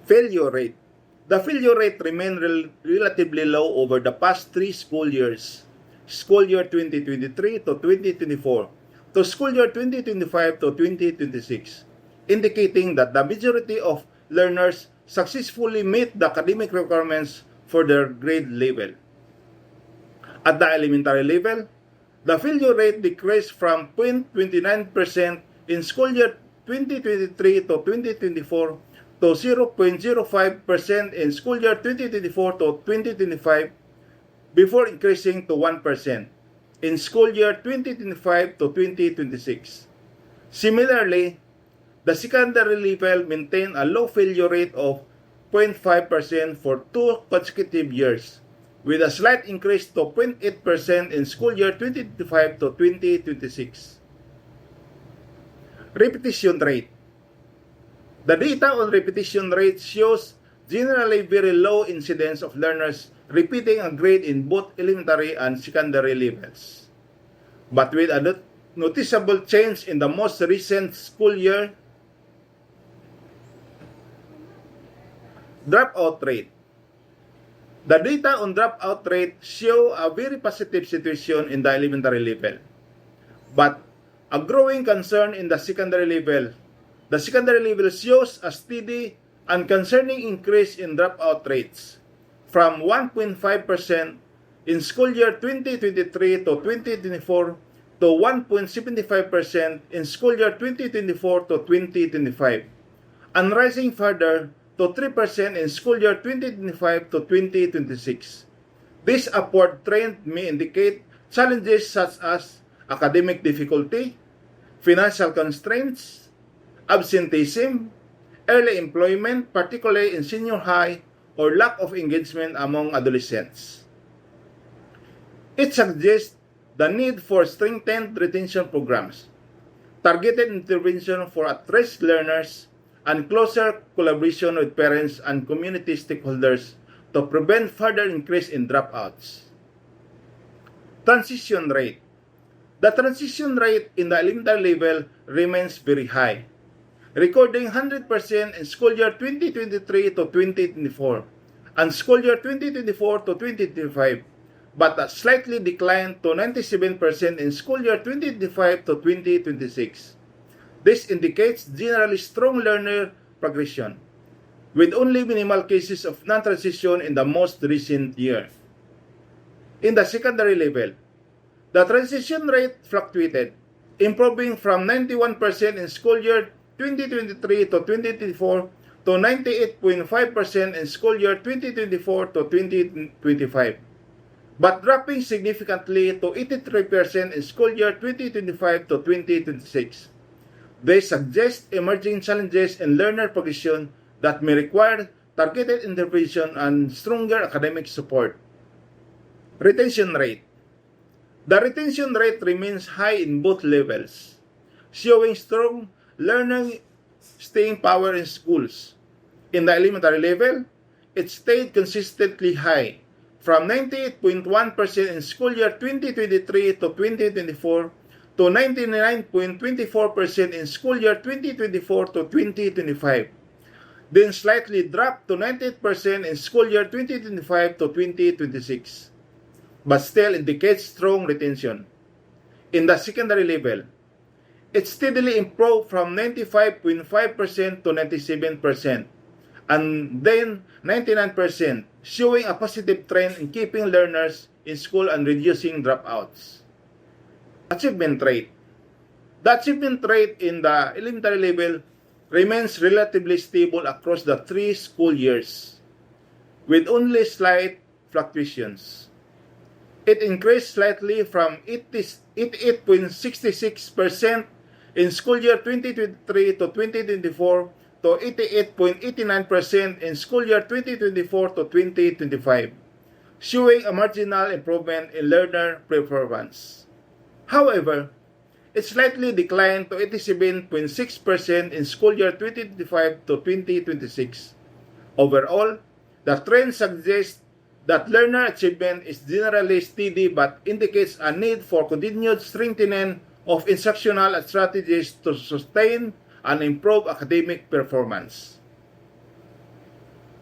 Failure rate. The failure rate remained relatively low over the past 3 school years. School year 2023 to 2024 to school year 2025 to 2026, indicating that the majority of learners successfully meet the academic requirements for their grade level. At the elementary level, the failure rate decreased from 0.29% in school year 2023 to 2024 to 0.05% in school year 2024 to 2025 before increasing to 1% in school year 2025 to 2026. Similarly, the secondary level maintained a low failure rate of 0.5% for 2 consecutive years, with a slight increase to 0.8% in school year 2025 to 2026. Repetition rate. The data on repetition rate shows generally very low incidence of learners repeating a grade in both elementary and secondary levels, but with a noticeable change in the most recent school year. Dropout rate. The data on dropout rate show a very positive situation in the elementary level, but a growing concern in the secondary level. The secondary level shows a steady and concerning increase in dropout rates from 1.5% in school year 2023 to 2024 to 1.75% in school year 2024 to 2025, and rising further to 3% in school year 2025 to 2026. This upward trend may indicate challenges such as academic difficulty, financial constraints, absenteeism, early employment, particularly in senior high, or lack of engagement among adolescents. It suggests the need for strengthened retention programs, targeted intervention for at-risk learners, and closer collaboration with parents and community stakeholders to prevent further increase in dropouts. Transition rate. The transition rate in the elementary level remains very high, recording 100% in school year 2023 to 2024 and school year 2024 to 2025, but slightly declined to 97% in school year 2025 to 2026. This indicates generally strong learner progression, with only minimal cases of non-transition in the most recent year. In the secondary level, the transition rate fluctuated, improving from 91% in school year 2023 to 2024 to 98.5% in school year 2024 to 2025, but dropping significantly to 83% in school year 2025 to 2026. They suggest emerging challenges in learner progression that may require targeted intervention and stronger academic support. Retention rate. The retention rate remains high in both levels, showing strong learner staying power in schools. In the elementary level, it stayed consistently high, from 98.1% in school year 2023 to 2024 to 99.24% in school year 2024 to 2025, then slightly dropped to 98% in school year 2025 to 2026, but still indicates strong retention. In the secondary level, it steadily improved from 95.5% to 97%, and then 99%, showing a positive trend in keeping learners in school and reducing dropouts. Achievement rate. The achievement rate in the elementary level remains relatively stable across the 3 school years, with only slight fluctuations. It increased slightly from 88.66% in school year 2023 to 2024 to 88.89% in school year 2024 to 2025, showing a marginal improvement in learner performance. However, it slightly declined to 87.6% in school year 2025 to 2026. Overall, the trend suggests that learner achievement is generally steady but indicates a need for continued strengthening of instructional strategies to sustain and improve academic performance.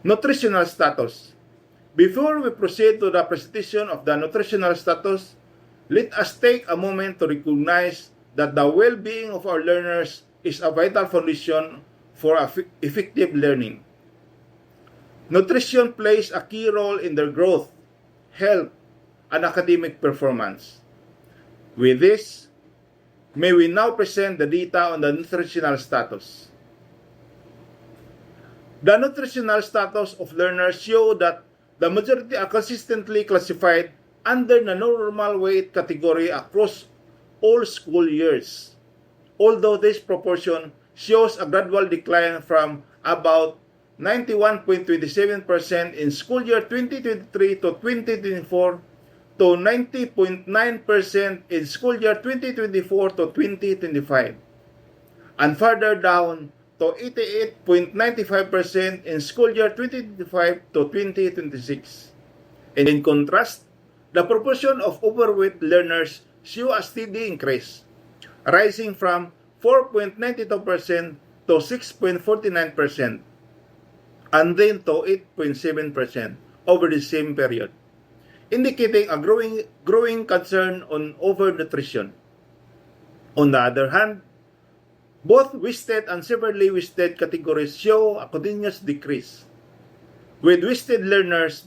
Nutritional status. Before we proceed to the presentation of the nutritional status, let us take a moment to recognize that the well-being of our learners is a vital foundation for effective learning. Nutrition plays a key role in their growth, health, and academic performance. With this, may we now present the data on the nutritional status. The nutritional status of learners show that the majority are consistently classified under the normal weight category across all school years, although this proportion shows a gradual decline from about 91.27% in school year 2023 to 2024 to 90.9% in school year 2024 to 2025, and further down to 88.95% in school year 2025 to 2026. And in contrast, the proportion of overweight learners show a steady increase, rising from 4.92% to 6.49%, and then to 8.7% over the same period, indicating a growing concern on overnutrition. On the other hand, both wasted and severely wasted categories show a continuous decrease, with wasted learners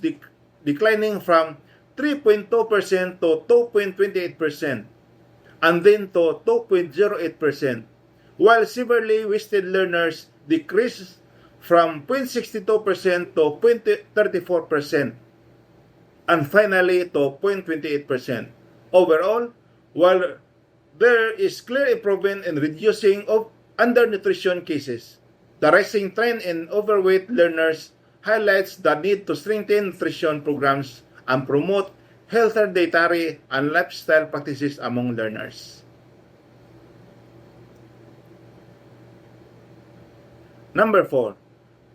declining from 3.2% to 2.28%, and then to 2.08%, while severely wasted learners decreased from 0.62% to 0.34%, and finally to 0.28%. Overall, while there is clear improvement in reducing of undernutrition cases, the rising trend in overweight learners highlights the need to strengthen nutrition programs and promote healthier dietary and lifestyle practices among learners. Number 4.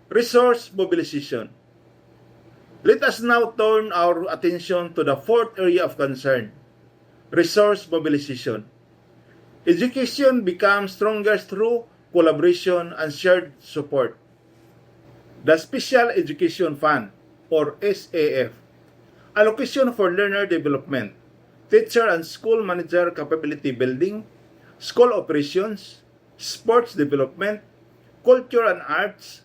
Resource mobilization. Let us now turn our attention to the fourth area of concern, resource mobilization. Education becomes stronger through collaboration and shared support. The Special Education Fund, or SAF, allocation for learner development, teacher and school manager capability building, school operations, sports development, culture and arts,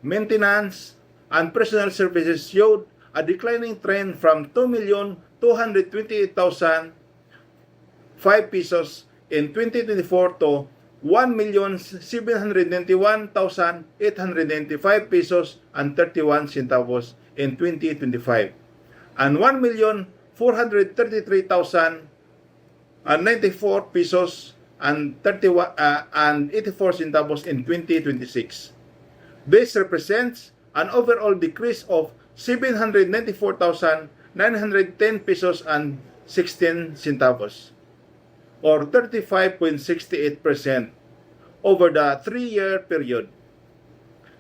maintenance, and personal services showed a declining trend from 2,228,005 pesos in 2024 to 1,791,895 pesos and 31 centavos in 2025, and 1,433,094 pesos and 84 centavos in 2026. This represents an overall decrease of 794,910 pesos and 16 centavos, or 35.68% over the 3-year period.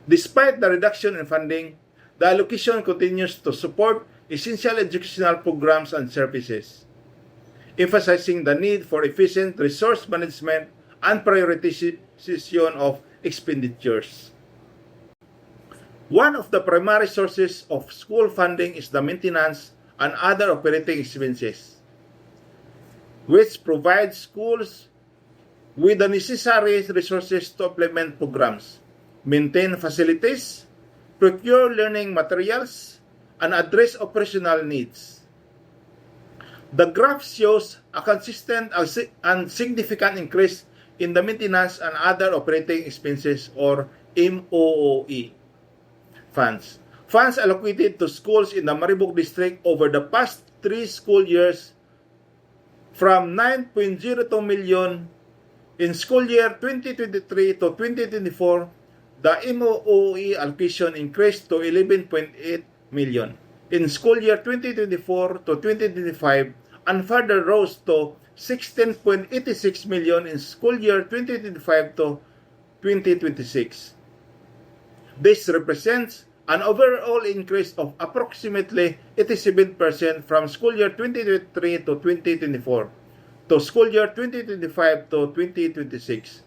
Despite the reduction in funding, the allocation continues to support essential educational programs and services, emphasizing the need for efficient resource management and prioritization of expenditures. One of the primary sources of school funding is the maintenance and other operating expenses, which provides schools with the necessary resources to implement programs, maintain facilities, procure learning materials, and address operational needs. The graph shows a consistent and significant increase in the maintenance and other operating expenses, or MOOE funds. Funds allocated to schools in the Maribog district over the past 3 school years from 9.02 million in school year 2023 to 2024, the MOOE allocation increased to 11.8 million in school year 2024 to 2025, and further rose to 16.86 million in school year 2025 to 2026. This represents an overall increase of approximately 87% from school year 2023 to 2024 to school year 2025 to 2026.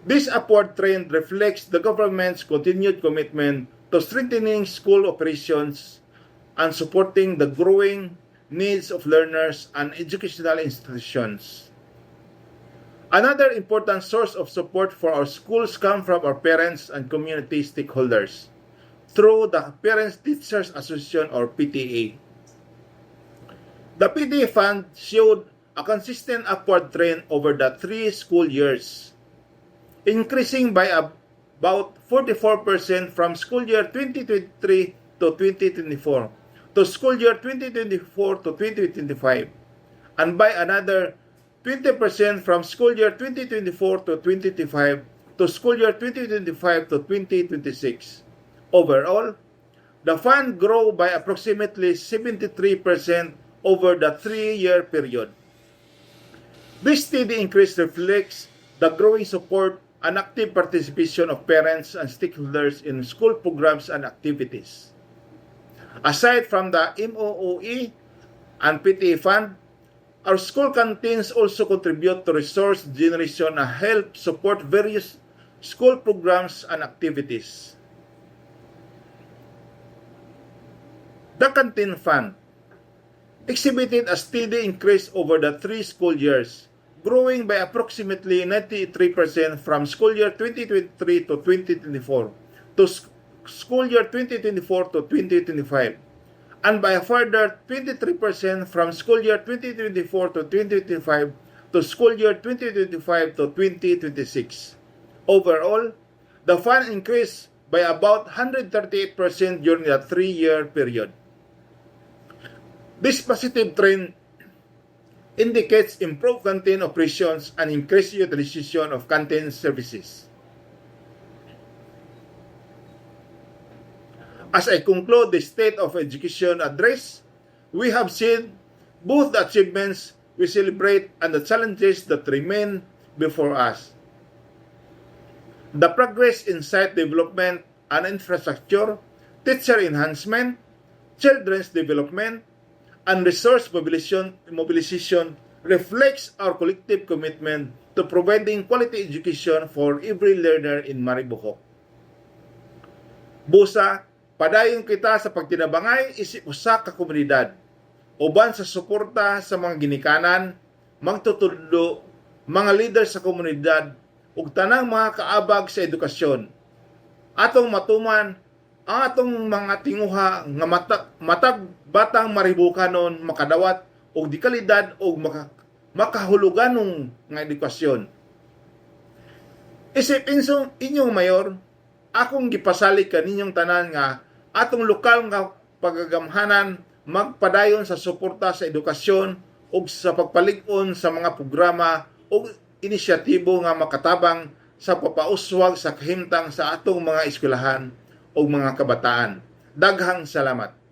This upward trend reflects the government's continued commitment to strengthening school operations and supporting the growing needs of learners and educational institutions. Another important source of support for our schools comes from our parents and community stakeholders through the Parents Teachers Association or PTA. The PTA fund showed a consistent upward trend over the 3 school years, increasing by about 44% from school year 2023 to 2024 to school year 2024 to 2025, and by another 20% from school year 2024 to 2025 to school year 2025 to 2026. Overall, the fund grew by approximately 73% over the 3-year period. This steady increase reflects the growing support and active participation of parents and stakeholders in school programs and activities. Aside from the MOOE and PTA fund, our school canteens also contribute to resource generation and help support various school programs and activities. The canteen fund exhibited a steady increase over the 3 school years, growing by approximately 93% from school year 2023 to 2024 to school year 2024 to 2025, and by a further 23% from school year 2024 to 2025 to school year 2025 to 2026. Overall, the fund increased by about 138% during the 3-year period. This positive trend indicates improved canteen operations and increased utilization of canteen services. As I conclude the State of Education address, we have seen both the achievements we celebrate and the challenges that remain before us. The progress in site development and infrastructure, teacher enhancement, children's development, and resource mobilization reflects our collective commitment to providing quality education for every learner in Maribojoc. Busa, padayon kita sa pagtinabangay isip usa ka komunidad, uban sa suporta sa mga ginikanan, magtutudlo, mga leader sa komunidad, ug tanang mga kaabag sa edukasyon. Atong matuman ang atong mga tinguha nga matag batang maribukanon makadawat og di kalidad og makahuluganong nga edukasyon. Isip insong inyong mayor, akong gipasalig kaninyong tanan nga atong lokal nga pagagamhanan magpadayon sa suporta sa edukasyon ug sa pagpalig-on sa mga programa ug inisyatibo nga makatabang sa papauswag sa kahimtang sa atong mga eskwelahan o mga kabataan. Daghang salamat.